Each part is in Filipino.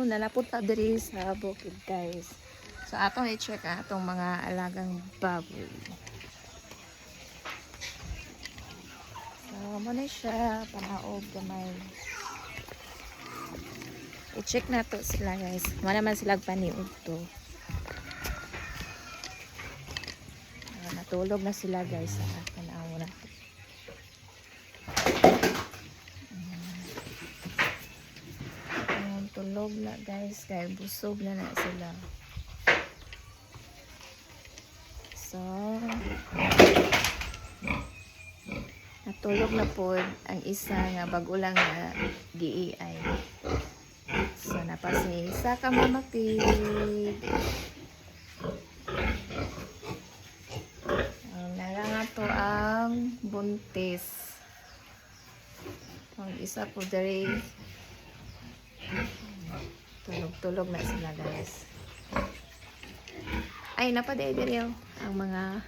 nalapot ta diri sa bukid guys. So atong i-check atong mga alagang baboy. So mo na siya panaog gamay. I-check na to sila guys. Mo naman sila paniog to. Natulog na sila guys sa tanaw na to. Tulog na guys, kaya busog na sila. So natulog na po ang isa nga bago lang na giiay. So napasi isa ka mamapig. Ang naranga to ang buntis. Ang isa po dari tulog-tulog na sila guys. Ay, napadede ang mga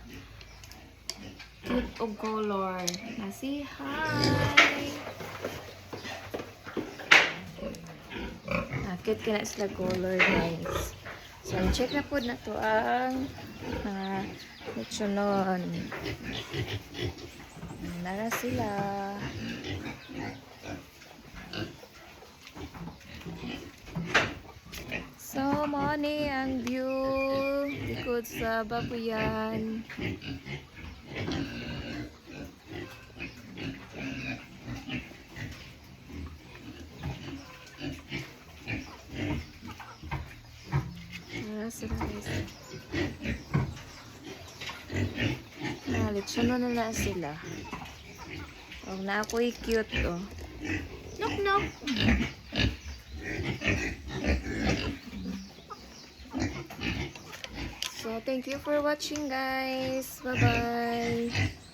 cute og color. Nasi hi! Cute ka na sila color guys. So, check na po na to ang mga lechonon. Nara sila. So, money ang view likod sa babuyan. Sila guys. Lechon na nila sila. Huwag na ako'y cute oh. Knock knock. So, thank you for watching guys. Bye-bye.